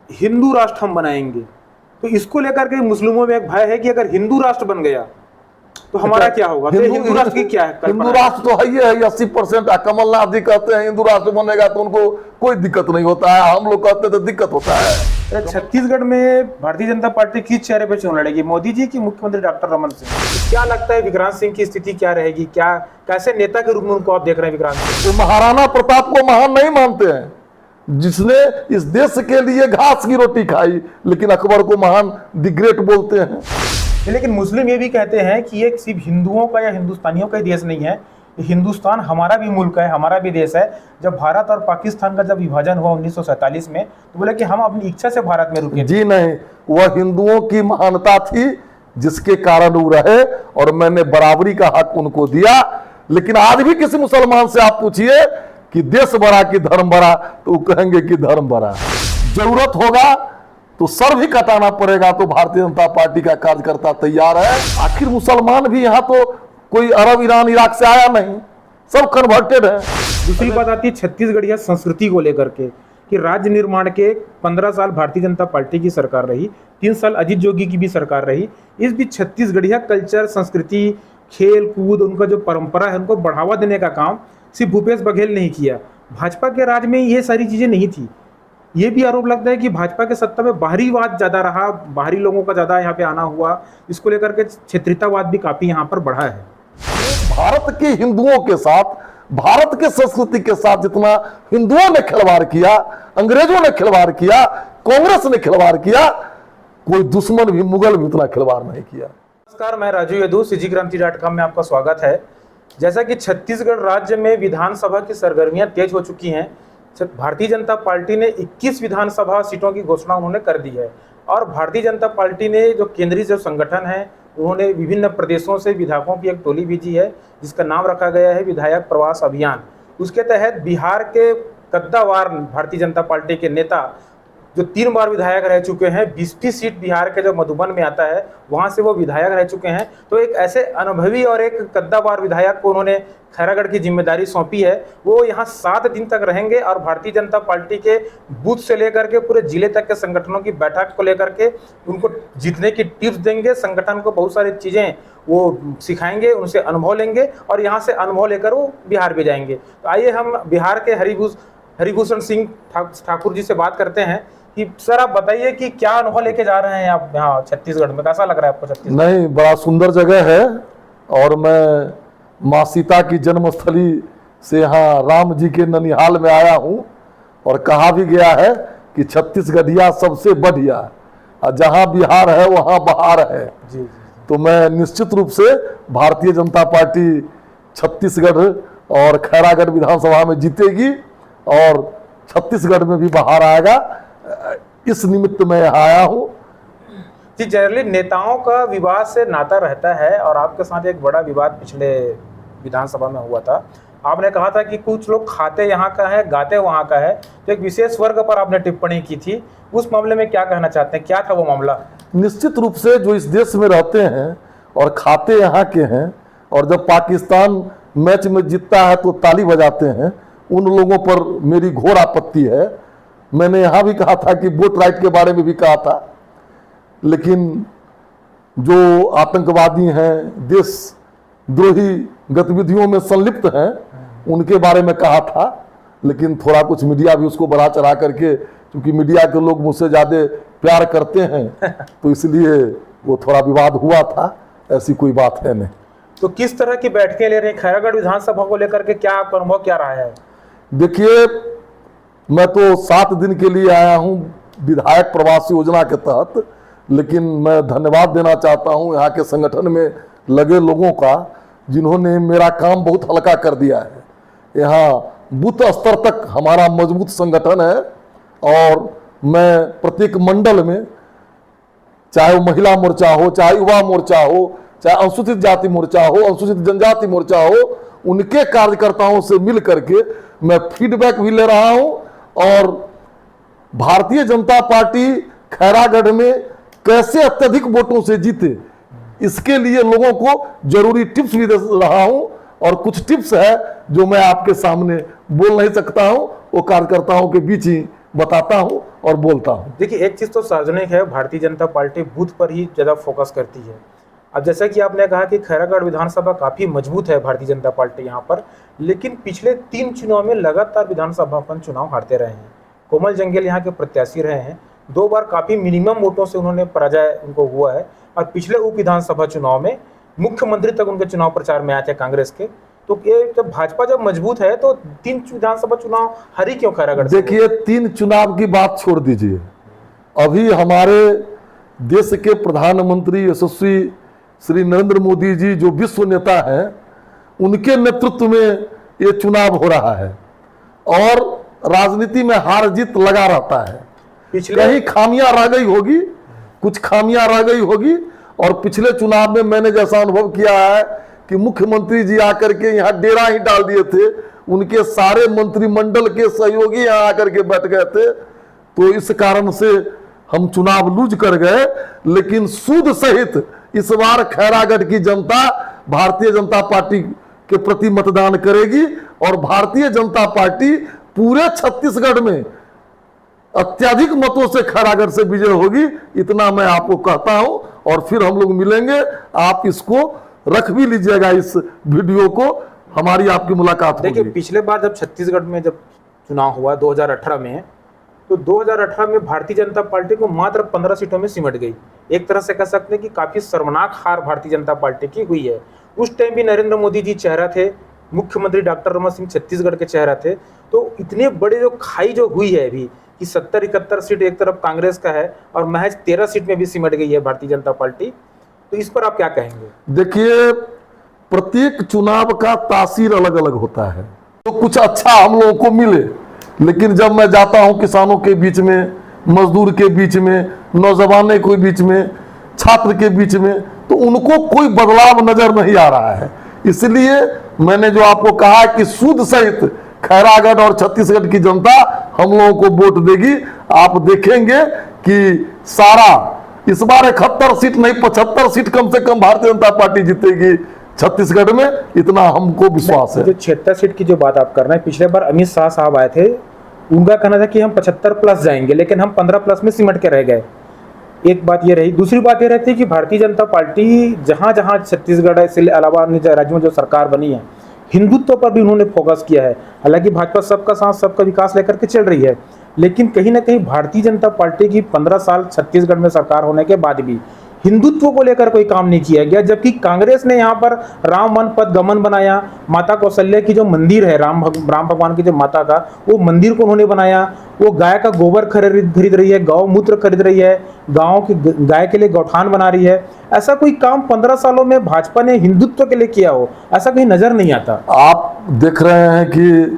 हिंदू राष्ट्र हम बनाएंगे, तो इसको लेकर के मुस्लिमों में एक भय है कि अगर हिंदू राष्ट्र बन गया तो हमारा क्या होगा। तो हिंदू राष्ट्र की क्या है? हिंदू राष्ट्र तो है ही है, 80%। कमलनाथ जी कहते हैं हिंदू राष्ट्र बनेगा तो उनको कोई दिक्कत नहीं होता है, हम लोग कहते हैं तो दिक्कत होता है। छत्तीसगढ़ में भारतीय जनता पार्टी किस चेहरे पे चुनाव लड़ेगी, मोदी जी की मुख्यमंत्री डॉक्टर रमन सिंह? क्या लगता है विक्रांत सिंह की स्थिति क्या रहेगी, क्या कैसे नेता के रूप में उनको आप देख रहे हैं विक्रांत सिंह? तो महाराणा प्रताप को महान नहीं मानते हैं, जिसने इस देश के लिए घास की रोटी खाई, लेकिन अकबर को महान द ग्रेट बोलते हैं। लेकिन मुस्लिम ये भी कहते हैं कि ये सिर्फ हिंदुओं का या हिंदुस्तानियों का ही देश नहीं है, हिंदुस्तान हमारा भी मुल्क है, हमारा भी देश है। जब भारत और पाकिस्तान का जब विभाजन हुआ 1947 में, तो बोले कि हम अपनी इच्छा से भारत में रुके। जी नहीं, वह हिंदुओं की महानता थी जिसके कारण वो रहे, और मैंने बराबरी का हक उनको दिया। लेकिन आज भी किसी मुसलमान से आप पूछिए कि देश बड़ा कि धर्म बड़ा, तो वो कहेंगे कि धर्म बड़ा। जरूरत होगा तो सर भी कटाना पड़ेगा, तो भारतीय जनता पार्टी का कार्यकर्ता तैयार है। आखिर मुसलमान भी यहाँ तो कोई अरब, ईरान, इराक से आया नहीं, सब कन्वर्टेड है। दूसरी बात आती है छत्तीसगढ़िया संस्कृति को लेकर के, कि राज्य निर्माण के 15 साल भारतीय जनता पार्टी की सरकार रही, 3 साल अजीत जोगी की भी सरकार रही। इस बीच छत्तीसगढ़िया कल्चर, संस्कृति, खेल कूद, उनका जो परंपरा है, उनको बढ़ावा देने का काम सिर्फ भूपेश बघेल ने ही किया। भाजपा के राज में ये सारी चीजें नहीं थी। ये भी आरोप लगता है कि भाजपा के सत्ता में बाहरीवाद ज्यादा रहा, बाहरी लोगों का ज्यादा यहाँ पे आना हुआ, इसको लेकर के क्षेत्रीयतावाद भी काफी यहाँ पर बढ़ा है। भारत के हिंदुओं के साथ, भारत के संस्कृति के साथ जितना हिंदुओं ने खिलवाड़ किया, अंग्रेजों ने खिलवाड़ किया, कांग्रेस ने खिलवाड़ किया, कोई दुश्मन भी, मुगल भी उतना खिलवाड़ नहीं किया। नमस्कार, मैं राजू यदू, CGCranti.com में आपका स्वागत है। जैसा कि छत्तीसगढ़ राज्य में विधानसभा की सरगर्मियां तेज हो चुकी हैं, भारतीय जनता पार्टी ने 21 विधानसभा सीटों की घोषणा उन्होंने कर दी है। और भारतीय जनता पार्टी ने जो केंद्रीय जो संगठन है, उन्होंने विभिन्न प्रदेशों से विधायकों की एक टोली भेजी है, जिसका नाम रखा गया है विधायक प्रवास अभियान। उसके तहत बिहार के कद्दावार भारतीय जनता पार्टी के नेता, जो 3 बार विधायक रह चुके हैं, 20 सीट बिहार के जो मधुबन में आता है, वहां से वो विधायक रह चुके हैं। तो एक ऐसे अनुभवी और एक कद्दावार विधायक को उन्होंने खैरागढ़ की जिम्मेदारी सौंपी है। वो यहाँ 7 दिन तक रहेंगे और भारतीय जनता पार्टी के बूथ से लेकर के पूरे जिले तक के संगठनों की बैठक को लेकर के उनको जीतने की टिप्स देंगे, संगठन को बहुत सारी चीजें वो सिखाएंगे, उनसे अनुभव लेंगे और यहाँ से अनुभव लेकर वो बिहार भी जाएंगे। तो आइए हम बिहार के हरिभूषण सिंह ठाकुर जी से बात करते हैं कि सर आप बताइए कि क्या अनुभव लेके जा रहे हैं आप यहाँ छत्तीसगढ़ में, कैसा लग रहा है आपको छत्तीसगढ़? नहीं, बड़ा सुंदर जगह है, और मैं माँ सीता की जन्मस्थली से यहाँ राम जी के ननिहाल में आया हूँ, और कहा भी गया है कि छत्तीसगढ़िया सबसे बढ़िया, और जहाँ बिहार है वहाँ बहार है। जी। तो मैं निश्चित रूप से भारतीय जनता पार्टी छत्तीसगढ़ और खैरागढ़ विधानसभा में जीतेगी, और छत्तीसगढ़ में भी बहार आएगा। इस निमित्त में यहाँ आया हूँ। जी, जनरली नेताओं का विवाद से नाता रहता है, और आपके साथ एक बड़ा विवाद पिछले विधानसभा में हुआ था। आपने कहा था कि कुछ लोग खाते यहाँ का है, गाते वहाँ का है, तो एक विशेष वर्ग पर आपने टिप्पणी की थी। उस मामले में क्या कहना चाहते हैं, क्या था वो मामला? निश्चित रूप से जो इस देश में रहते हैं और खाते यहाँ के हैं, और जब पाकिस्तान मैच में जीतता है तो ताली बजाते हैं, उन लोगों पर मेरी घोर आपत्ति है। मैंने यहाँ भी कहा था कि वोट राइट के बारे में भी कहा था, लेकिन जो आतंकवादी हैं, देशद्रोही गतिविधियों में संलिप्त हैं, उनके बारे में कहा था। लेकिन थोड़ा कुछ मीडिया भी उसको बढ़ा चढ़ा करके, क्योंकि मीडिया के लोग मुझसे ज़्यादा प्यार करते हैं, तो इसलिए वो थोड़ा विवाद हुआ था। ऐसी कोई बात है नहीं। तो किस तरह की बैठकें ले रहे हैं खैरागढ़ विधानसभा को लेकर के, क्या आपका अनुभव क्या रहा है? देखिए, मैं तो 7 दिन के लिए आया हूँ विधायक प्रवास योजना के तहत, लेकिन मैं धन्यवाद देना चाहता हूँ यहाँ के संगठन में लगे लोगों का, जिन्होंने मेरा काम बहुत हल्का कर दिया है। यहाँ बूथ स्तर तक हमारा मजबूत संगठन है, और मैं प्रत्येक मंडल में, चाहे वो महिला मोर्चा हो, चाहे युवा मोर्चा हो, चाहे अनुसूचित जाति मोर्चा हो, अनुसूचित जनजाति मोर्चा हो, उनके कार्यकर्ताओं से मिल करके मैं फीडबैक भी ले रहा हूं। और भारतीय जनता पार्टी खैरागढ़ में कैसे अत्यधिक वोटों से जीते, इसके लिए लोगों को जरूरी टिप्स भी दे रहा हूं। और कुछ टिप्स है जो मैं आपके सामने बोल नहीं सकता हूं, वो कार्यकर्ताओं के बीच ही बताता हूं और बोलता हूं। देखिए, एक चीज तो सार्वजनिक है, भारतीय जनता पार्टी बूथ पर ही ज्यादा फोकस करती है। अब जैसा कि आपने कहा कि खैरागढ़ विधानसभा काफी मजबूत है भारतीय जनता पार्टी यहाँ पर, लेकिन पिछले 3 चुनाव में लगातार विधानसभा चुनाव हारते रहे हैं। कोमल जंगेल यहाँ के प्रत्याशी रहे हैं, 2 बार काफी मिनिमम वोटों से उन्होंने पराजय उनको हुआ है, और पिछले उप विधानसभा चुनाव में मुख्यमंत्री तक उनके चुनाव प्रचार में आए थे कांग्रेस के। तो ये जब भाजपा जब मजबूत है तो 3 विधानसभा चुनाव हारी क्यों खैरागढ़ से? देखिए, 3 चुनाव की बात छोड़ दीजिए, अभी हमारे देश के प्रधानमंत्री यशस्वी श्री नरेंद्र मोदी जी जो विश्व नेता हैं, उनके नेतृत्व में ये चुनाव हो रहा है और राजनीति में हार जीत लगा रहता है। कहीं खामियां रह गई होगी, कुछ खामियां रह गई होगी, और पिछले चुनाव में मैंने जैसा अनुभव किया है कि मुख्यमंत्री जी आकर के यहाँ डेरा ही डाल दिए थे, उनके सारे मंत्रिमंडल के सहयोगी यहाँ आकर के बैठ गए थे, तो इस कारण से हम चुनाव लूज कर गए। लेकिन सूद सहित इस बार खैरागढ़ की जनता भारतीय जनता पार्टी के प्रति मतदान करेगी और भारतीय जनता पार्टी पूरे छत्तीसगढ़ में अत्यधिक मतों से खैरागढ़ से विजय होगी, इतना मैं आपको कहता हूं। और फिर हम लोग मिलेंगे, आप इसको रख भी लीजिएगा, इस वीडियो को, हमारी आपकी मुलाकात होगी। देखिए, पिछले बार जब छत्तीसगढ़ में जब चुनाव हुआ 2018 में, तो 2018 में भारतीय जनता पार्टी को मात्र 15 सीटों में सिमट गई। एक तरह से कह सकते हैं कि काफी शर्मनाक हार भारतीय जनता पार्टी की हुई है। उस टाइम भी नरेंद्र मोदी जी चेहरा थे, मुख्यमंत्री डॉक्टर रमन सिंह छत्तीसगढ़ के चेहरा थे। तो इतने बड़े जो खाई जो हुई है अभी कि 70-71 सीट एक तरफ कांग्रेस का है और महज 13 सीट में भी सिमट गई है भारतीय जनता पार्टी, तो इस पर आप क्या कहेंगे? देखिए, प्रत्येक चुनाव का तासीर अलग अलग होता है, तो कुछ अच्छा हम लोगों को मिले, लेकिन जब मैं जाता हूं किसानों के बीच में, मजदूर के बीच में, नौजवानों के बीच में, छात्र के बीच में, तो उनको कोई बदलाव नजर नहीं आ रहा है। इसलिए मैंने जो आपको कहा कि सूद सहित खैरागढ़ और छत्तीसगढ़ की जनता हम लोगों को वोट देगी। आप देखेंगे कि सारा इस बार 71 सीट नहीं 75 सीट कम से कम भारतीय जनता पार्टी जीतेगी छत्तीसगढ़ में, इतना हमको विश्वास है। जो 76 सीट की जो बात आप कर रहे हैं, पिछले बार अमित शाह साहब आए थे, उनका कहना था कि हम 75 प्लस जाएंगे, लेकिन हम 15 प्लस में सिमट के रह गए। एक बात ये रही। दूसरी बात ये रहती है कि भारतीय जनता पार्टी जहां जहां छत्तीसगढ़ से अलावा अन्य राज्यों में जो सरकार बनी है, हिंदुत्व पर भी उन्होंने फोकस किया है। हालांकि भाजपा सबका साथ सबका विकास लेकर के चल रही है, लेकिन कहीं ना कहीं भारतीय जनता पार्टी की 15 साल छत्तीसगढ़ में सरकार होने के बाद भी हिंदुत्व को लेकर कोई काम नहीं किया गया। जबकि कांग्रेस ने यहाँ पर राम वन पथ गमन बनाया, माता कौशल्या की जो मंदिर है, राम भगवान की जो माता का, वो मंदिर को उन्होंने बनाया। वो गाय का गोबर खरीद रही है, गौ मूत्र खरीद रही है, गाँव की गाय के लिए गौठान बना रही है। ऐसा कोई काम 15 सालों में भाजपा ने हिंदुत्व के लिए किया हो, ऐसा कहीं नजर नहीं आता। आप देख रहे हैं कि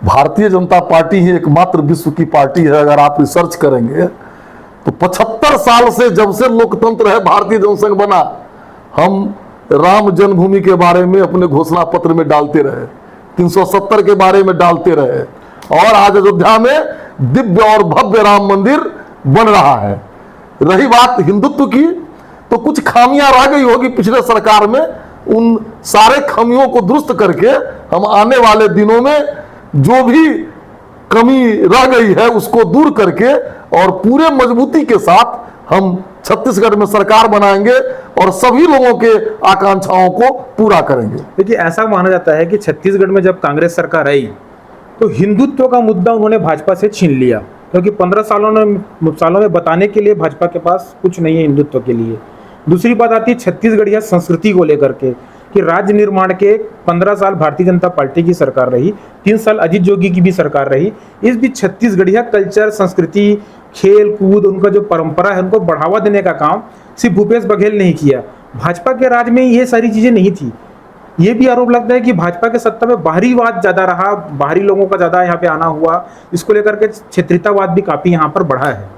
भारतीय जनता पार्टी ही एकमात्र विश्व की पार्टी है, अगर आप रिसर्च करेंगे तो 75 साल से, जब से लोकतंत्र है, भारतीय जनसंघ बना, हम राम जन्मभूमि के बारे में अपने घोषणा पत्र में डालते रहे, 370 के बारे में डालते रहे, और आज अयोध्या में दिव्य और भव्य राम मंदिर बन रहा है। रही बात हिंदुत्व की, तो कुछ खामियां रह गई होगी पिछले सरकार में, उन सारे खामियों को दुरुस्त करके हम आने वाले दिनों में जो भी कमी रह गई है उसको दूर करके और पूरे मजबूती के साथ हम छत्तीसगढ़ में सरकार बनाएंगे और सभी लोगों के आकांक्षाओं को पूरा करेंगे। देखिए, ऐसा माना जाता है कि छत्तीसगढ़ में जब कांग्रेस सरकार आई तो हिंदुत्व का मुद्दा उन्होंने भाजपा से छीन लिया, क्योंकि 15 सालों में बताने के लिए भाजपा के पास कुछ नहीं है हिंदुत्व के लिए। दूसरी बात आती है छत्तीसगढ़िया संस्कृति को लेकर के, कि राज्य निर्माण के 15 साल भारतीय जनता पार्टी की सरकार रही, 3 साल अजीत जोगी की भी सरकार रही। इस बीच छत्तीसगढ़िया कल्चर, संस्कृति, खेल कूद, उनका जो परंपरा है, उनको बढ़ावा देने का काम सिर्फ भूपेश बघेल ने ही किया। भाजपा के राज में ये सारी चीजें नहीं थी। ये भी आरोप लगता है कि भाजपा के सत्ता में बाहरीवाद ज्यादा रहा, बाहरी लोगों का ज्यादा यहाँ पे आना हुआ, इसको लेकर के क्षेत्रीयतावाद भी काफी यहाँ पर बढ़ा है।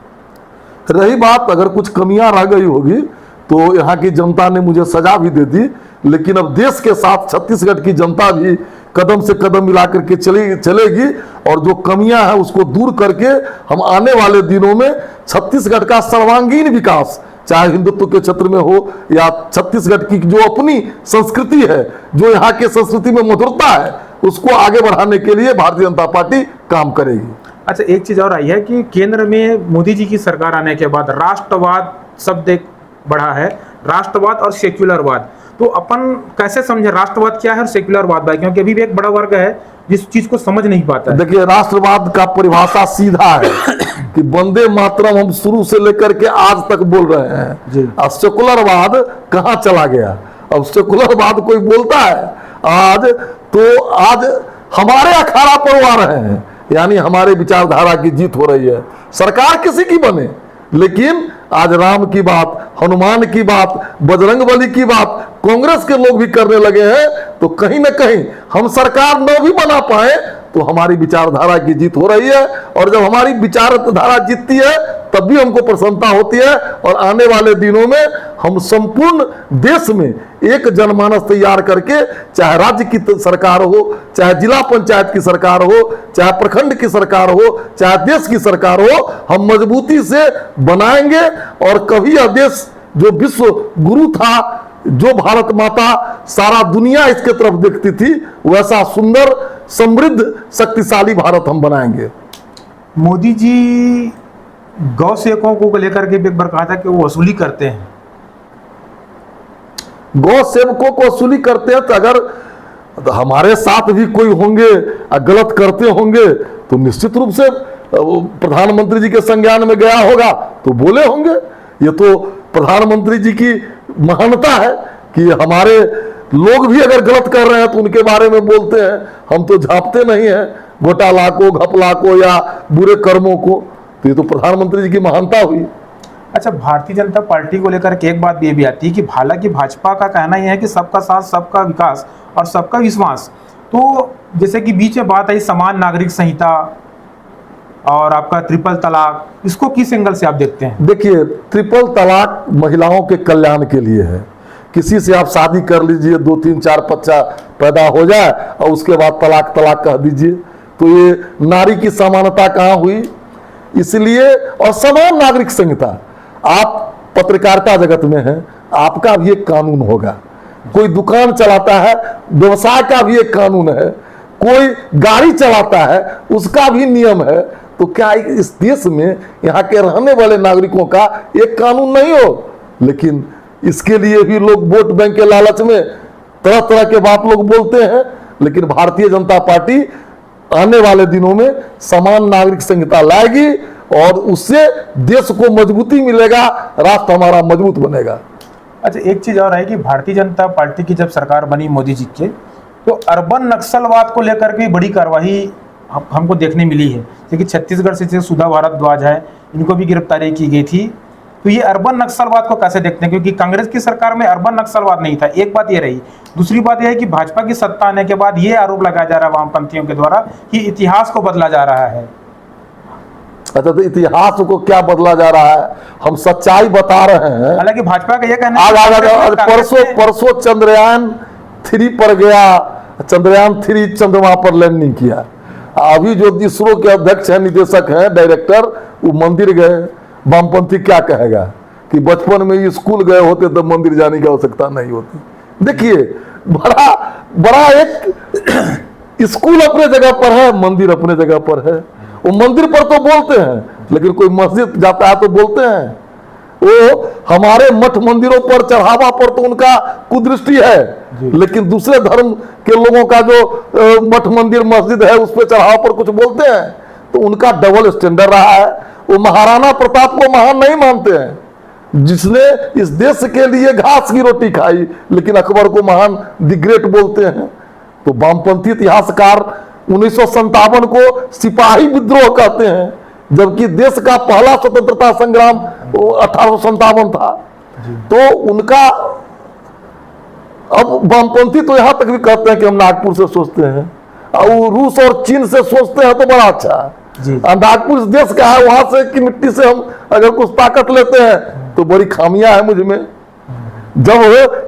रही बात अगर कुछ कमियां रह गई होगी तो यहाँ की जनता ने मुझे सजा भी दे दी, लेकिन अब देश के साथ छत्तीसगढ़ की जनता भी कदम से कदम मिलाकर के चलेगी और जो कमियां हैं उसको दूर करके हम आने वाले दिनों में छत्तीसगढ़ का सर्वांगीण विकास, चाहे हिंदुत्व के क्षेत्र में हो या छत्तीसगढ़ की जो अपनी संस्कृति है, जो यहाँ के संस्कृति में मधुरता है, उसको आगे बढ़ाने के लिए भारतीय जनता पार्टी काम करेगी। अच्छा, एक चीज और आई है कि केंद्र में मोदी जी की सरकार आने के बाद राष्ट्रवाद शब्द एक बढ़ा है, राष्ट्रवाद और सेक्युलरवाद। तो अपन कैसे समझे राष्ट्रवाद क्या है और सेक्युलरवाद भाई, क्योंकि अभी भी एक बड़ा वर्ग है जिस चीज को समझ नहीं पाता है। देखिए, राष्ट्रवाद का परिभाषा सीधा है कि वंदे मातरम हम शुरू से लेकर के आज तक बोल रहे हैं। अब सेकुलरवाद कहाँ चला गया? अब सेकुलरवाद कोई बोलता है आज, तो आज हमारे अखाड़ा पर आ रहे हैं, यानी हमारे विचारधारा की जीत हो रही है। सरकार किसी की बने, लेकिन आज राम की बात, हनुमान की बात, बजरंगबली की बात कांग्रेस के लोग भी करने लगे हैं। तो कहीं ना कहीं हम सरकार न भी बना पाए तो हमारी विचारधारा की जीत हो रही है, और जब हमारी विचारधारा जीतती है तब भी हमको प्रसन्नता होती है। और आने वाले दिनों में हम संपूर्ण देश में एक जनमानस तैयार करके, चाहे राज्य की सरकार हो, चाहे जिला पंचायत की सरकार हो, चाहे प्रखंड की सरकार हो, चाहे देश की सरकार हो, हम मजबूती से बनाएंगे। और कभी यह देश जो विश्व गुरु था, जो भारत माता सारा दुनिया इसके तरफ देखती थी, वैसा सुंदर, समृद्ध, शक्तिशाली भारत हम बनाएंगे। मोदी जी गौ सेवकों को लेकर के भी एक बार कहा था कि वो वसूली करते हैं। गौ सेवकों को वसूली करते हैं, तो अगर तो हमारे साथ भी कोई होंगे गलत करते होंगे तो निश्चित रूप से प्रधानमंत्री जी के संज्ञान में गया होगा तो बोले होंगे। ये तो प्रधानमंत्री जी की महानता है कि हमारे लोग भी अगर गलत कर रहे हैं तो उनके बारे में बोलते हैं। हम तो झांपते नहीं हैं घोटाला को, घपला को या बुरे कर्मों को। तो ये तो प्रधानमंत्री जी की महानता हुई। अच्छा, भारतीय जनता पार्टी को लेकर के एक बात ये भी आती है कि हालांकि भाजपा का कहना यह है कि सबका साथ, सबका विकास और सबका विश्वास, तो जैसे कि बीच में बात आई समान नागरिक संहिता और आपका ट्रिपल तलाक, इसको किस एंगल से आप देखते हैं? देखिए, ट्रिपल तलाक महिलाओं के कल्याण के लिए है। किसी से आप शादी कर लीजिए, 2 3 4 बच्चा पैदा हो जाए और उसके बाद तलाक तलाक कह दीजिए, तो ये नारी की समानता कहाँ हुई? इसलिए, और समान नागरिक संहिता, आप पत्रकारिता जगत में हैं, आपका भी एक कानून होगा। कोई दुकान चलाता है, व्यवसाय का भी एक कानून है। कोई गाड़ी चलाता है, उसका भी नियम है। तो क्या इस देश में यहाँ के रहने वाले नागरिकों का एक कानून नहीं हो? लेकिन इसके लिए भी लोग वोट बैंक के लालच में तरह तरह के बात लोग बोलते हैं। लेकिन भारतीय जनता पार्टी आने वाले दिनों में समान नागरिक संहिता लाएगी और उससे देश को मजबूती मिलेगा, राष्ट्र हमारा मजबूत बनेगा। अच्छा, एक चीज और है कि भारतीय जनता पार्टी की जब सरकार बनी मोदी जी के, तो अर्बन नक्सलवाद को लेकर के बड़ी कार्रवाई हमको देखने मिली है। क्योंकि छत्तीसगढ़ से सुधा भारद्वाज है, इनको भी गिरफ्तारी की गई थी। तो ये अर्बन नक्सलवाद को कैसे देखते हैं? क्योंकि कांग्रेस की सरकार में अर्बन नक्सलवाद नहीं था, एक बात ये रही। दूसरी बात यह है कि भाजपा की सत्ता आने के बाद ये आरोप लगाया जा रहा है वामपंथियों के द्वारा कि इतिहास को बदला जा रहा है। अच्छा, तो इतिहास को क्या बदला जा रहा है? हम सच्चाई बता रहे हैं। हालांकि भाजपा का यह कहना है परसों चंद्रयान 3 पर गया, चंद्रयान 3 चंद्रमा पर लैंडिंग किया। अभी जो इसरो के अध्यक्ष हैं, निदेशक हैं, डायरेक्टर, वो मंदिर गए। वामपंथी क्या कहेगा कि बचपन में स्कूल गए होते तो मंदिर जाने की आवश्यकता नहीं होती। देखिए, बड़ा एक स्कूल अपने जगह पर है, मंदिर अपने जगह पर है। वो मंदिर पर तो बोलते हैं, लेकिन कोई मस्जिद जाता है तो बोलते हैं। वो हमारे मठ मंदिरों पर चढ़ावा पर तो उनका कुदृष्टि है, लेकिन दूसरे धर्म के लोगों का जो मठ मंदिर मस्जिद है उस पर चढ़ावा पर कुछ बोलते हैं। तो उनका डबल स्टैंडर्ड रहा है। वो महाराणा प्रताप को महान नहीं मानते हैं, जिसने इस देश के लिए घास की रोटी खाई, लेकिन अकबर को महान द ग्रेट बोलते हैं। तो वामपंथी इतिहासकार 1957 को सिपाही विद्रोह कहते हैं, जबकि देश का पहला स्वतंत्रता संग्राम 1857 था। तो उनका, अब वामपंथी तो यहां तक भी कहते हैं कि हम नागपुर से सोचते हैं, और रूस और चीन से सोचते हैं तो बड़ा अच्छा। नागपुर देश का है, वहां से की मिट्टी से हम अगर कुछ ताकत लेते हैं तो बड़ी खामियां है मुझ में। जब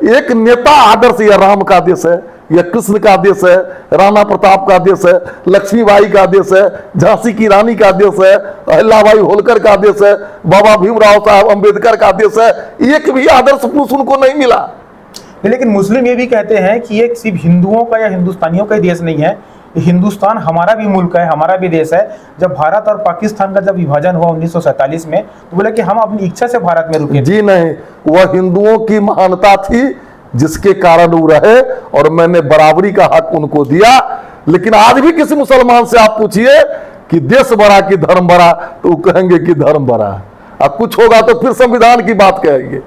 एक नेता आदर्श, या राम का देश है, या कृष्ण का देश है, राणा प्रताप का देश है, लक्ष्मीबाई का देश है, झांसी की रानी का देश है, अहिल्याबाई होलकर का देश है, बाबा भीमराव साहब अंबेडकर का देश है, एक भी आदर्श पुरुष उनको नहीं मिला। लेकिन मुस्लिम ये भी कहते हैं कि ये सिर्फ हिंदुओं का या हिंदुस्तानियों का ही देश नहीं है, हिंदुस्तान हमारा भी मुल्क है, हमारा भी देश है। जब भारत और पाकिस्तान का जब विभाजन हुआ 1947 में, तो बोले कि हम अपनी इच्छा से भारत में रुके। जी नहीं, वह हिंदुओं की महानता थी जिसके कारण वो रहे, और मैंने बराबरी का हक उनको दिया। लेकिन आज भी किसी मुसलमान से आप पूछिए कि देश बड़ा कि धर्म बड़ा, तो वो कहेंगे कि धर्म बड़ा। अब कुछ होगा तो फिर संविधान की बात कहेंगे।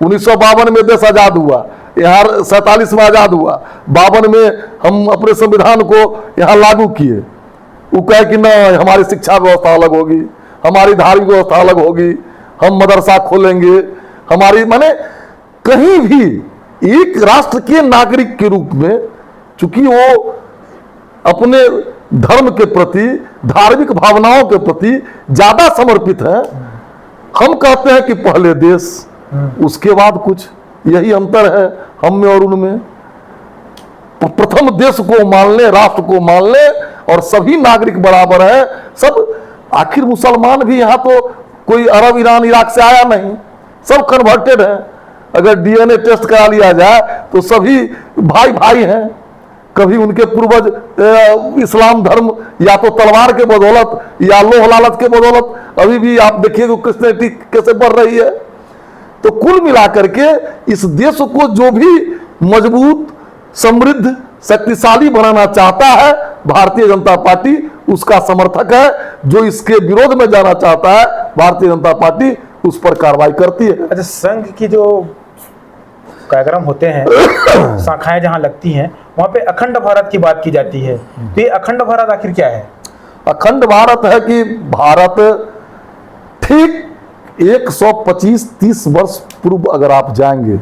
1952 में देश आजाद हुआ, यहाँ 47 में आजाद हुआ, 52 में हम अपने संविधान को यहाँ लागू किए। वो कहे कि ना, हमारी शिक्षा व्यवस्था अलग होगी, हमारी धार्मिक व्यवस्था अलग होगी, हम मदरसा खोलेंगे, हमारी माने कहीं भी एक राष्ट्र के नागरिक के रूप में, चूंकि वो अपने धर्म के प्रति, धार्मिक भावनाओं के प्रति ज्यादा समर्पित है। हम कहते हैं कि पहले देश, उसके बाद कुछ, यही अंतर है हम में और उनमें। प्रथम देश को मान ले, राष्ट्र को मान ले, और सभी नागरिक बराबर है सब। आखिर मुसलमान भी यहाँ तो कोई अरब, ईरान, इराक से आया नहीं, सब कन्वर्टेड है। अगर डीएनए टेस्ट करा लिया जाए तो सभी भाई भाई हैं। कभी उनके पूर्वज इस्लाम धर्म या तो तलवार के बदौलत या लोह लालच के बदौलत, अभी भी आप देखिए कि क्रिश्चियनिटी कैसे बढ़ रही है। तो कुल मिलाकर के इस देश को जो भी मजबूत, समृद्ध, शक्तिशाली बनाना चाहता है भारतीय जनता पार्टी उसका समर्थक है। जो इसके विरोध में जाना चाहता है भारतीय जनता पार्टी उस पर कार्रवाई करती है। अच्छा, संघ की जो कार्यक्रम होते हैं, शाखाएं जहां लगती हैं, वहां पे अखंड भारत की बात की जाती है। तो ये अखंड भारत आखिर क्या है? अखंड भारत है कि भारत ठीक 125-30 वर्ष पूर्व अगर आप जाएंगे,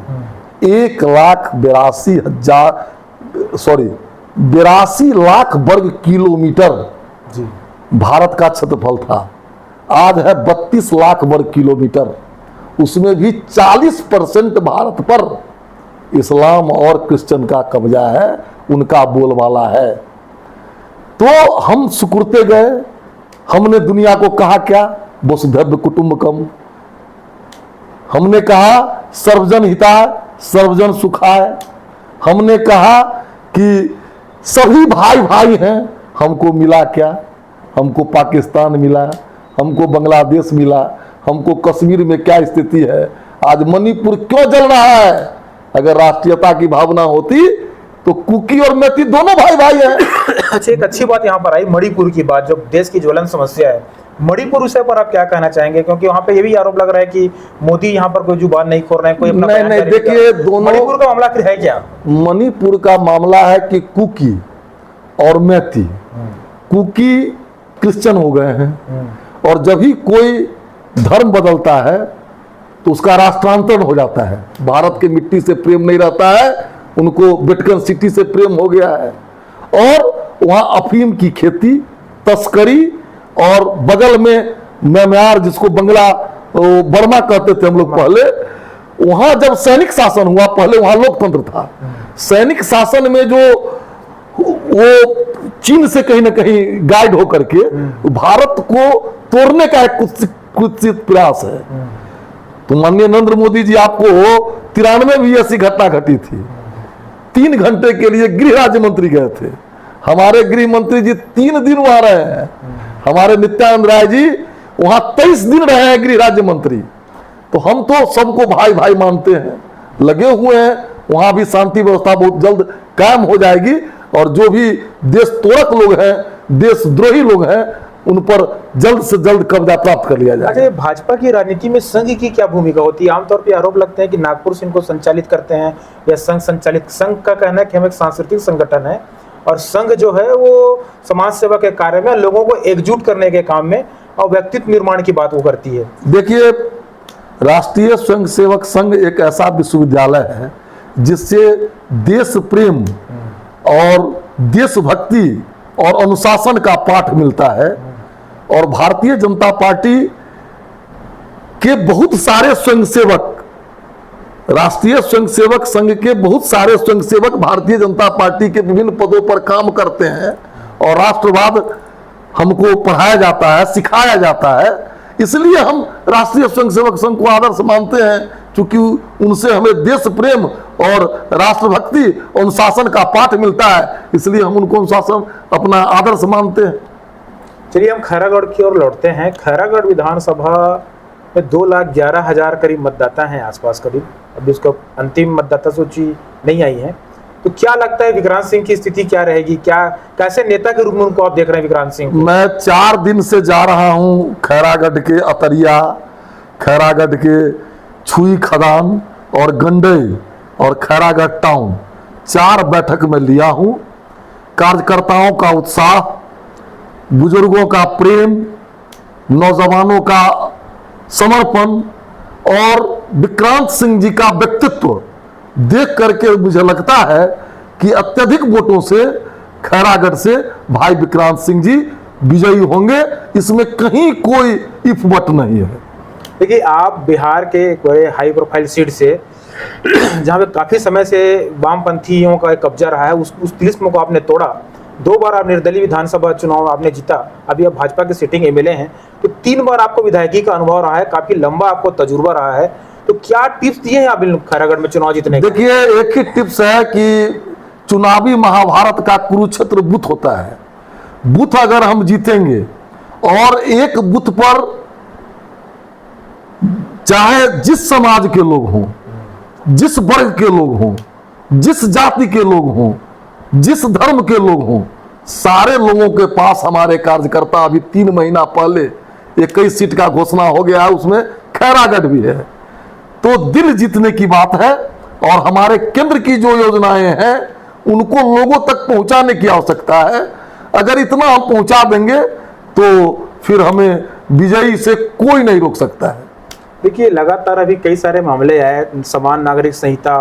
82 लाख वर्ग किलोमीटर जी, भारत का क्षेत्रफल था। आज है 32 लाख वर्ग किलोमीटर। उसमें भी 40% भारत पर इस्लाम और क्रिश्चियन का कब्जा है, उनका बोलबाला है। तो हम सुकुरते गए। हमने दुनिया को कहा क्या? वसुधैव कुटुंबकम। हमने कहा सर्वजन हिताय सर्वजन सुखाय। हमने कहा कि सभी भाई भाई हैं। हमको मिला क्या? हमको पाकिस्तान मिला, हमको बांग्लादेश मिला, हमको कश्मीर में क्या स्थिति है, आज मणिपुर क्यों जल रहा है। अगर राष्ट्रीयता की भावना होती तो कुकी और मैती दोनों भाई भाई हैं। अच्छा, एक अच्छी बात यहाँ पर आई मणिपुर की बात, जो देश की ज्वलन समस्या है मणिपुर, विषय पर आप क्या कहना चाहेंगे? क्योंकि वहाँ पे ये भी आरोप लग रहा है कि मोदी यहाँ पर कोई जुबान नहीं खोल रहे हैं, कोई अपना नहीं नहीं, देखिए दोनों, मणिपुर का मामला आखिर है क्या? मणिपुर का मामला है कि कुकी और मैती, कुकी क्रिश्चियन हो गए हैं, और जब ही कोई धर्म बदलता है तो उसका राष्ट्रांतरण हो जाता है। भारत की मिट्टी से प्रेम नहीं रहता है, उनको वेटिकन सिटी से प्रेम हो गया है, और वहाँ अफीम की खेती, तस्करी, और बगल में म्यांमार जिसको बंगला बर्मा कहते थे हम लोग पहले, वहाँ जब सैनिक शासन हुआ, पहले वहाँ लोकतंत्र था, सैनिक शासन में जो वो चीन से कहीं ना कहीं गाइड होकर के भारत को तोड़ने का एक कुत्सित प्रयास है। तो माननीय नरेंद्र मोदी जी, आपको 93 में ऐसी घटना घटी थी। 3 घंटे के लिए गृह राज्य मंत्री गए थे। हमारे गृह मंत्री जी 3 दिन वहां रहे हैं। हमारे नित्यानंद राय जी वहां 23 दिन रहे हैं गृह राज्य मंत्री। तो हम तो सबको भाई भाई मानते हैं, लगे हुए हैं। वहां भी शांति व्यवस्था बहुत जल्द कायम हो जाएगी, और जो भी देश तोड़क लोग हैं, देशद्रोही लोग हैं, उन पर जल्द से जल्द कब्जा प्राप्त कर लिया जाए। अच्छा, भाजपा की राजनीति में संघ की क्या भूमिका होती है? आमतौर पर आरोप लगते हैं कि नागपुर से इनको संचालित करते हैं या संघ संचालित। संघ का कहना है कि हम एक सांस्कृतिक संगठन है, और संघ जो है वो समाज सेवा के कार्य में, लोगों को एकजुट करने के काम में, और व्यक्तित्व निर्माण की बात वो करती है। देखिए, राष्ट्रीय स्वयंसेवक संघ एक ऐसा विश्वविद्यालय है जिससे देश प्रेम और देशभक्ति और अनुशासन का पाठ मिलता है। और भारतीय जनता पार्टी के बहुत सारे स्वयंसेवक, राष्ट्रीय स्वयंसेवक संघ के बहुत सारे स्वयंसेवक भारतीय जनता पार्टी के विभिन्न पदों पर काम करते हैं, और राष्ट्रवाद हमको पढ़ाया जाता है, सिखाया जाता है। इसलिए हम राष्ट्रीय स्वयंसेवक संघ को आदर्श मानते हैं, क्योंकि उनसे हमें देश प्रेम और राष्ट्रभक्ति अनुशासन का पाठ मिलता है, इसलिए हम उनको अनुशासन अपना आदर्श मानते हैं। चलिए हम खैरागढ़ की ओर लौटते हैं। खैरागढ़ विधानसभा में 2,11,000 करीब मतदाता हैं आसपास करीब, अभी उसका अंतिम मतदाता सूची नहीं आई है। तो क्या लगता है विक्रांत सिंह की स्थिति क्या रहेगी, क्या कैसे नेता के रूप में उनको आप देख रहे हैं विक्रांत सिंह को? मैं 4 दिन से जा रहा हूं खैरागढ़ के अतरिया, खैरागढ़ के छुई खदान और गंडई और खैरागढ़ टाउन, 4 बैठक में लिया हूं। कार्यकर्ताओं का उत्साह, बुजुर्गों का प्रेम, नौजवानों का समर्पण और विक्रांत सिंह जी का व्यक्तित्व देख करके मुझे लगता है कि अत्यधिक वोटों से खैरागढ़ से भाई विक्रांत सिंह जी विजयी होंगे, इसमें कहीं कोई इफ बट नहीं है। देखिए आप बिहार के एक बड़े हाई प्रोफाइल सीट से जहाँ पे काफी समय से वामपंथियों का कब्जा रहा है, उस तिलिस्म को आपने तोड़ा। 2 बार आप निर्दलीय विधानसभा चुनाव आपने जीता, अभी आप भाजपा के सिटिंग एमएलए हैं, तो 3 बार आपको विधायकी का अनुभव रहा है, काफी लंबा आपको तजुर्बा रहा है। तो क्या टिप्स दिए हैं आप खैरागढ़ में चुनाव जीतने के? देखिए एक ही टिप्स है कि चुनावी महाभारत का कुरुक्षेत्र बूथ होता है। बूथ अगर हम जीतेंगे और एक बूथ पर चाहे जिस समाज के लोग हों, जिस वर्ग के लोग हों, जिस जाति के लोग हों, जिस धर्म के लोग हों, सारे लोगों के पास हमारे कार्यकर्ता, अभी 3 महीना पहले 21 सीट का घोषणा हो गया है, उसमें खैरागढ़ भी है। तो दिल जीतने की बात है और हमारे केंद्र की जो योजनाएं हैं उनको लोगों तक पहुंचाने की आवश्यकता है। अगर इतना हम पहुंचा देंगे तो फिर हमें विजयी से कोई नहीं रोक सकता है। देखिए लगातार अभी कई सारे मामले आए, समान नागरिक संहिता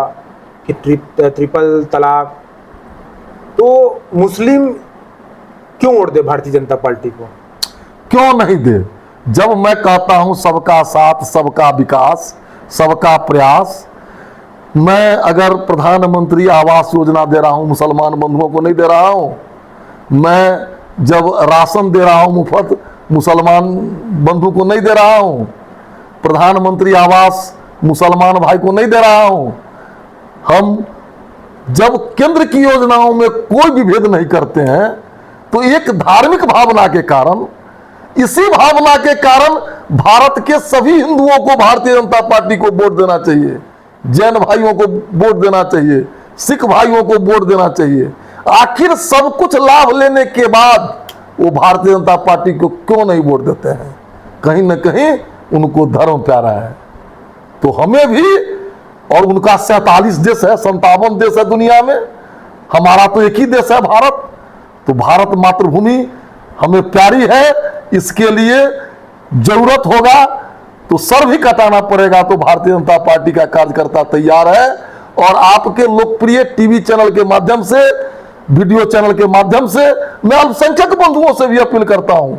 कि ट्रिपल तलाक, तो मुस्लिम क्यों वोट दे भारतीय जनता पार्टी को? क्यों नहीं दे? जब मैं कहता हूं सबका साथ, सबका विकास, सबका प्रयास, मैं अगर प्रधानमंत्री आवास योजना दे रहा हूं, मुसलमान बंधुओं को नहीं दे रहा हूं। मैं जब राशन दे रहा हूं मुफ्त, मुसलमान बंधु को नहीं दे रहा हूं। प्रधानमंत्री आवास मुसलमान भाई को नहीं दे रहा हूं। हम जब केंद्र की योजनाओं में कोई भी भेद नहीं करते हैं, तो एक धार्मिक भावना के कारण, इसी भावना के कारण भारत के सभी हिंदुओं को भारतीय जनता पार्टी को वोट देना चाहिए, जैन भाइयों को वोट देना चाहिए, सिख भाइयों को वोट देना चाहिए। आखिर सब कुछ लाभ लेने के बाद वो भारतीय जनता पार्टी को क्यों नहीं वोट देते हैं? कहीं ना कहीं उनको धर्म प्यारा है। तो हमें भी, और उनका 47 देश है, 57 देश है दुनिया में, हमारा तो एक ही देश है भारत। तो भारत मातृभूमि हमें प्यारी है, इसके लिए जरूरत होगा तो सर भी कटाना पड़ेगा। तो भारतीय जनता पार्टी का कार्यकर्ता तैयार है और आपके लोकप्रिय टीवी चैनल के माध्यम से, वीडियो चैनल के माध्यम से मैं अल्पसंख्यक बंधुओं से भी अपील करता हूं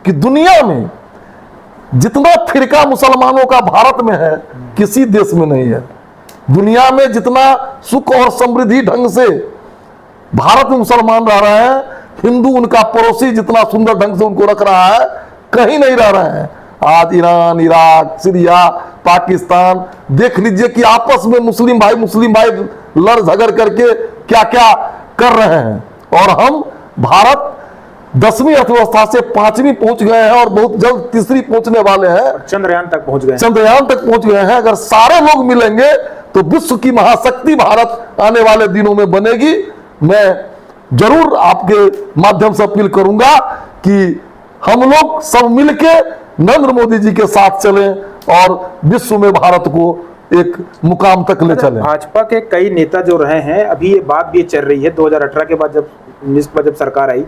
कि दुनिया में जितना फिरका मुसलमानों का भारत में है, किसी देश में नहीं है। दुनिया में जितना सुख और समृद्धि ढंग से भारत में मुसलमान रह रहे हैं, हिंदू उनका पड़ोसी जितना सुंदर ढंग से उनको रख रहा है, कहीं नहीं रह रहे हैं। आज ईरान, इराक, सीरिया, पाकिस्तान देख लीजिए कि आपस में मुस्लिम भाई लड़ झगड़ करके क्या क्या कर रहे हैं। और हम भारत 10वीं अर्थव्यवस्था से 5वीं पहुंच गए हैं और बहुत जल्द 3री पहुंचने वाले हैं। चंद्रयान तक पहुंच गए, चंद्रयान तक पहुंच गए हैं। अगर सारे लोग मिलेंगे तो विश्व की महाशक्ति भारत आने वाले दिनों में बनेगी। मैं जरूर आपके माध्यम से अपील करूंगा कि हम लोग सब मिलके नरेंद्र मोदी जी के साथ चलें और विश्व में भारत को एक मुकाम तक ले चलें। भाजपा के कई नेता जो रहे हैं, अभी ये बात भी चल रही है 2018 के बाद, जब सरकार आई,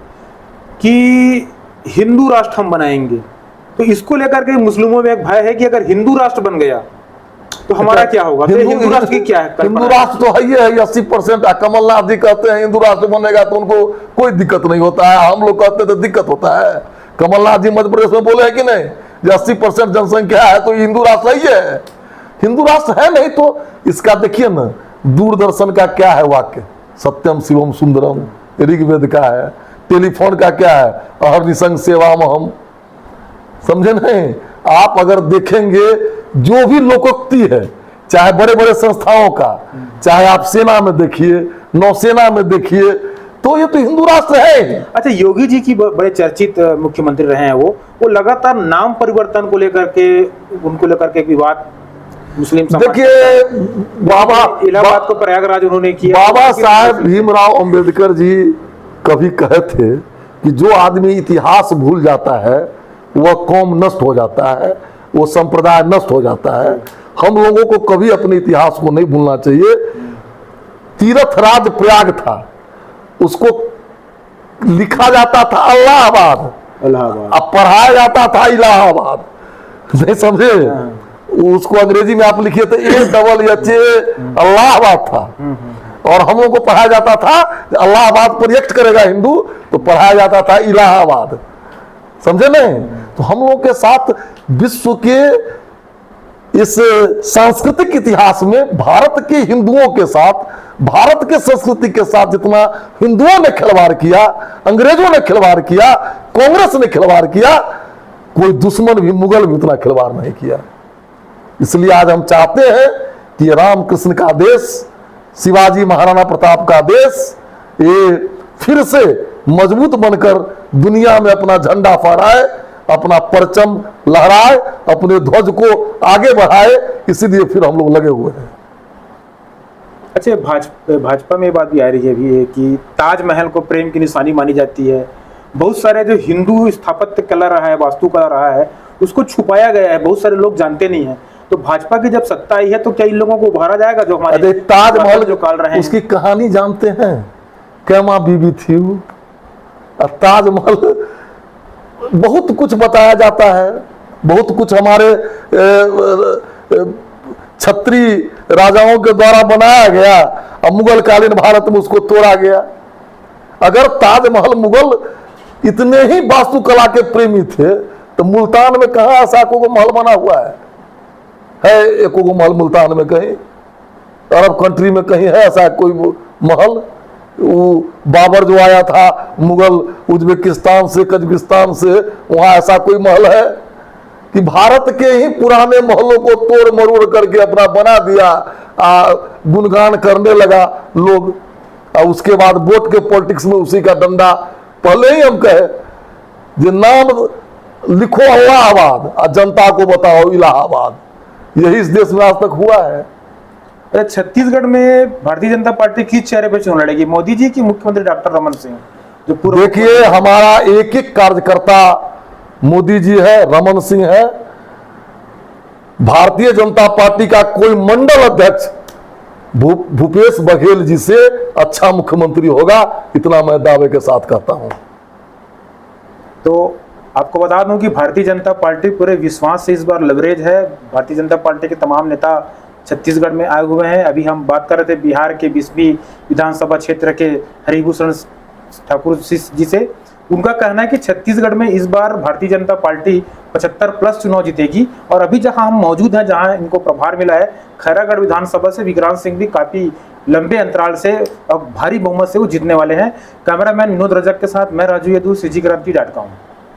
कि हिंदू राष्ट्र हम बनाएंगे। तो इसको लेकर के मुस्लिमों में एक भय है कि अगर हिंदू राष्ट्र बन गया तो हमारा क्या होगा? हिंदू राष्ट्र की क्या है? हिंदू राष्ट्र तो है ही है, 80%। कमलनाथ जी कहते हैं हिंदू राष्ट्र बनेगा तो उनको कोई दिक्कत नहीं होता है, हम लोग कहते तो दिक्कत होता है। कमलनाथ जी मध्य प्रदेश में बोले हैं कि नहीं, 80% जनसंख्या है तो हिंदू राष्ट्र ही है। हिंदू राष्ट्र है नहीं तो इसका देखिए ना, दूरदर्शन का क्या है वाक्य, सत्यम शिवम सुंदरम, ऋग्वेद का है। टेलीफोन का क्या है, अहर्निशं सेवामहम, समझे नहीं। आप अगर देखेंगे जो भी लोकोक्ति है, चाहे बड़े बड़े संस्थाओं का, चाहे आप सेना में देखिए, नौसेना में देखिए, तो ये तो हिंदू राष्ट्र है। अच्छा, योगी जी की बड़े चर्चित मुख्यमंत्री रहे हैं, वो लगातार नाम परिवर्तन को लेकर के, उनको लेकर के विवाद मुस्लिम समाज, देखिए बाबा इलाहाबाद को प्रयागराज उन्होंने किया। बाबा साहेब भीमराव अंबेडकर जी कभी कहे थे कि जो आदमी इतिहास भूल जाता है वह कौम नष्ट हो जाता है, वो संप्रदाय नष्ट हो जाता है। हम लोगों को कभी अपने इतिहास को नहीं भूलना चाहिए। तीर्थ राज प्रयाग था, उसको लिखा जाता था इलाहाबाद, अब पढ़ाया जाता था इलाहाबाद, नहीं समझे? उसको अंग्रेजी में आप लिखिए तो AHA इलाहाबाद था, और हम लोगों को पढ़ाया जाता था इलाहाबाद प्रोजेक्ट करेगा हिंदू, तो पढ़ाया जाता था इलाहाबाद, समझे नहीं? तो हम लोग के साथ विश्व के इस सांस्कृतिक इतिहास में भारत के हिंदुओं के साथ, भारत के संस्कृति के साथ जितना हिंदुओं ने खिलवाड़ किया, अंग्रेजों ने खिलवाड़ किया, कांग्रेस ने खिलवाड़ किया, कोई दुश्मन भी, मुगल भी उतना खिलवाड़ नहीं किया। इसलिए आज हम चाहते हैं कि रामकृष्ण का देश, शिवाजी महाराणा प्रताप का देश, ये फिर से मजबूत बनकर दुनिया में अपना झंडा फहराए, अपना परचम लहराए, अपने ध्वज को आगे बढ़ाए। इसीलिए फिर हम लोग लगे हुए हैं। अच्छा, भाजपा में ये बात भी आ रही है भी है कि ताजमहल को प्रेम की निशानी मानी जाती है। बहुत सारे जो हिंदू स्थापत्य कला रहा है, वास्तु कला रहा है, उसको छुपाया गया है, बहुत सारे लोग जानते नहीं है। तो भाजपा की जब सत्ता आई है तो क्या इन लोगों को उभारा जाएगा जो हमारे ताजमहल जो काल रहे हैं? उसकी कहानी जानते हैं, कैमा बीबी थी वो, ताजमहल बहुत कुछ बताया जाता है, बहुत कुछ हमारे छत्री राजाओं के द्वारा बनाया गया, अब मुगल कालीन भारत में उसको तोड़ा गया। अगर ताजमहल मुगल इतने ही वास्तुकला के प्रेमी थे तो मुल्तान में कहां ऐसा को महल बना हुआ है एक महल मुल्तान में कहीं, अरब कंट्री में कहीं है ऐसा कोई महल? वो बाबर जो आया था मुगल उज्बेकिस्तान से, कजाकिस्तान से, वहां ऐसा कोई महल है? कि भारत के ही पुराने महलों को तोड़ मरोड़ करके अपना बना दिया, गुणगान करने लगा लोग, और उसके बाद वोट के पॉलिटिक्स में उसी का डंडा। पहले ही हम कहे जो नाम लिखो इलाहाबाद और जनता को बताओ इलाहाबाद, यही इस देश में आज तक हुआ है। छत्तीसगढ़ में भारतीय जनता पार्टी किस चेहरे पर चुनाव लड़ेगी, मोदी जी की मुख्यमंत्री डॉक्टर रमन सिंह? जो पूर्व देखिए, हमारा एक एक कार्यकर्ता मोदी जी है, रमन सिंह है। भारतीय जनता पार्टी का कोई मंडल अध्यक्ष भूपेश बघेल जी से अच्छा मुख्यमंत्री होगा, इतना मैं दावे के साथ कहता हूं। तो आपको बता दूं कि भारतीय जनता पार्टी पूरे विश्वास से इस बार लवरेज है। भारतीय जनता पार्टी के तमाम नेता छत्तीसगढ़ में आए हुए हैं। अभी हम बात कर रहे थे बिहार के 20वीं विधानसभा क्षेत्र के हरिभूषण ठाकुर जी से। उनका कहना है कि छत्तीसगढ़ में इस बार भारतीय जनता पार्टी 75+ चुनाव जीतेगी। और अभी जहां हम मौजूद हैं, जहां इनको प्रभार मिला है, खैरागढ़ विधानसभा से विक्रांत सिंह भी काफी लंबे अंतराल से और भारी बहुमत से वो जीतने वाले हैं। कैमरामैन विनोद रजक के साथ मैं राजू यदू, CG क्रांति.com।